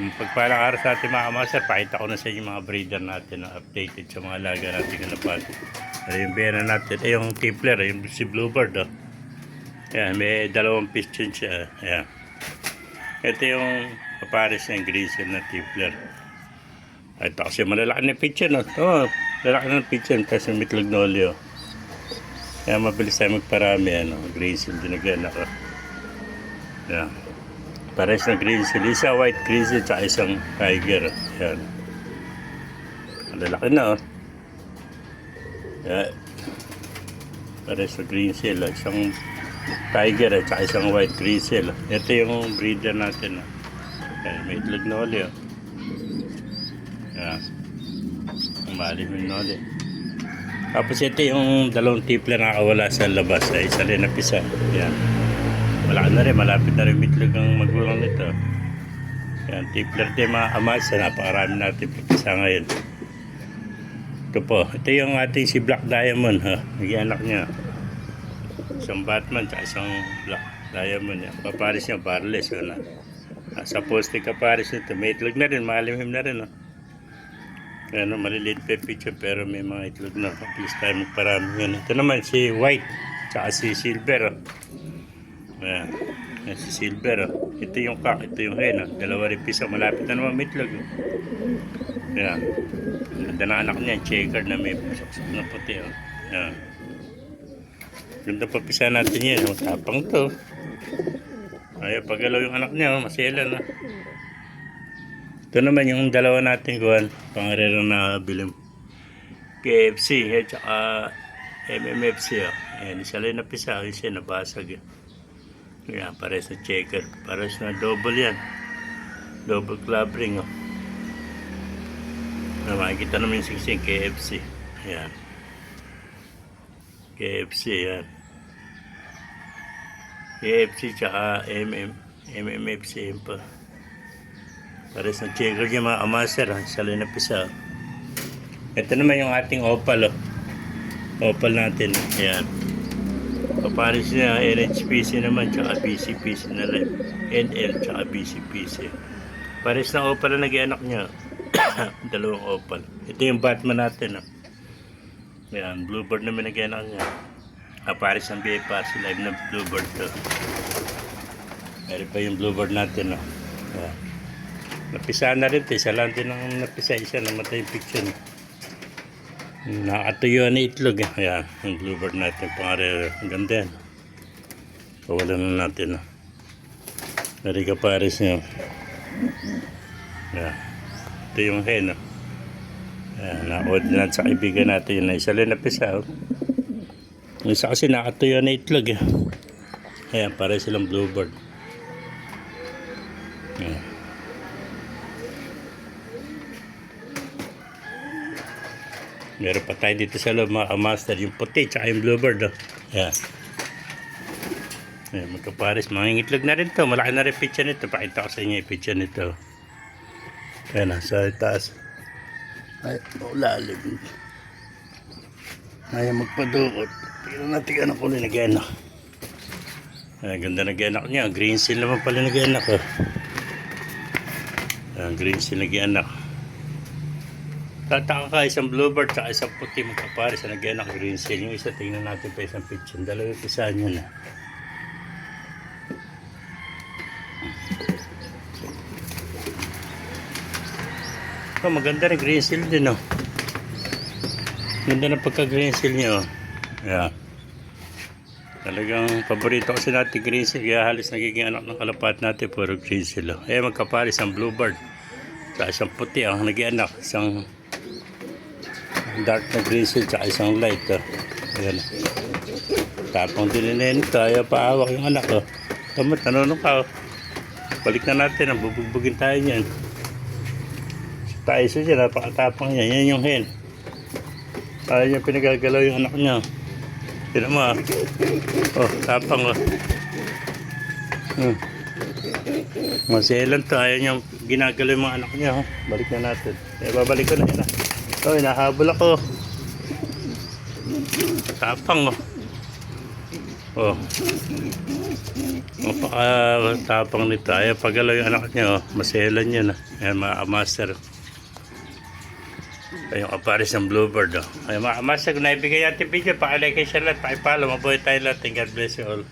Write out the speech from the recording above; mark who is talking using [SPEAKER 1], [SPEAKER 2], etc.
[SPEAKER 1] Pagpalang araw sa ating mga master, pakita ko na sa inyo mga breeder natin na updated sa mga alaga natin kanapan. Yung bena natin, yung tippler, yung si Bluebird. Oh. Yan, may dalawang piston siya. Yan. Ito yung kapares ng grizzle na tippler. Ito kasi malalaki na piston. Oh, lalaki na piston kasi mitlog na olyo. Kaya mabilis tayo magparami. Grizzle din again ako. Yan. Pares na grizzle. Isa white grizzle at isang tiger. Yan. Malalaki na. Yan. Pares na grizzle. Isang tiger at isang white grizzle. Ito yung breeder natin. Yan. May itlog na uli. Yan. Umalim yung noli. Tapos ito yung dalawang tippler na nakawala sa labas. Isa rin na pisa. Yan. Wala na rin, malapit na rin mitlog ang magulang nito. Yan, tippler din mga amasa, napakarami natin pagkisa ngayon. Ito po, ito yung ating si Black Diamond, ha? Nag-anak niya. Isang Batman, tsaka isang Black Diamond. Yan. Paparis niya, barless. Sa poste kaparis nito, may itlog na rin, malimhim na rin. Yan, maliliit pa picture, pero may mga itlog na. Please tayo magparami yan. Ito naman si White, tsaka si Silver. Ayan. Ayan si Silver. Ito yung cock, ito yung hen. Dalawa rin pisa. Malapit na naman mitlog. Ayan. Ganda na anak niya. Checker na may pusok na puti. Ayan. Ganda pa pisa natin yan. Tapang to. Ayaw pagalaw yung anak niya. Masela na. Ito naman yung dalawa natin kuhan. Pangarero na bilim. KFC. At saka MMFC. Ayan. Isa lang na pisa. Isa nabasag. Yan, pares na checker. Pares na double yan. Double club ring. Makikita naman yung siksing KFC. Yan. KFC yan. KFC tsaka MMFC yun pa. Pares na checker yung mga amaser. Sali na pisa. Ito naman yung ating opal. Opal natin. Yan. Paparis niya NHPC naman tsaka BCPC na live. NL tsaka BCPC. Paris na opal na nag-anak niya. Dalawang opal. Ito yung Batman natin. Yan, Bluebird naman nag-anak niya. Paris ng BFRC live na Bluebird to. Meron pa yung Bluebird natin. Yan. Napisa na rin. Isa lang din ang napisa. Isa namatay yung picture. Nakatuyuan na itlog. Ayan, yung Bluebird natin pangarero. Ang ganda yan. Pawalan na natin. Nari ka pares niya. Ayan. Ito yung hen. Ayan, na-ordinate sa kaibigan natin yun. Isa rin na pisa. Yung isa kasi nakatuyuan na itlog. Ayan, para silang Bluebird. Ayan. Meron pa tayo dito sa loob mga master. Yung puti tsaka yung Bluebird. Yan. Ayan, magkapares. Mangingitlog na rin to. Malaki na rin picture nito. Pakita ko sa inyo yung picture nito. Ayan, sa taas. Ay, lalim. Ayan, magpadukot. Tingnan natin anak ko na nag-anak. Ayan, ganda nag-anak niya. Green seal naman pala nag-anak. Ayan, green seal nag-anak. Tataka ka isang Bluebird at isang puti magkapares na nag-anak green seal. Yung isa tingnan natin pa isang picture. Dalawa yung pisahan nyo na. Maganda rin green seal din. Ganda na pagka green seal nyo. Yeah. Talagang paborito kasi natin green seal. Kaya halos nagiging anak ng kalapat natin puro green seal. Magkapares ang Bluebird at isang puti ang nag-anak. Isang dark na grizzle tsaka isang light. Ayan. Tapang din nila nito. Ayaw paawak yung anak. Tama, tanong ka. Balik na natin. Bubugbugin tayo niyan. Tayo siya. Napakatapang niya. Yan yung hen. Ayaw niya pinagagalaw yung anak niya. Tinan mo. Tapang. Maselan to. Ayaw niya ginagalaw yung mga anak niya. Balik na natin. Babalik ko na yan. Nahabol ako. Tapang. Oh. Mapakatapang nito. Ayaw pagalaw yung anak niya. Oh. Maselan yun. Ayan mga master. Ay, yung aparis ng bluebird. Oh. Ay mga master, kung naibigay natin video, pakilike kayo sa lahat. Pakipalo. Mabuhay tayo lahat. And God bless you all.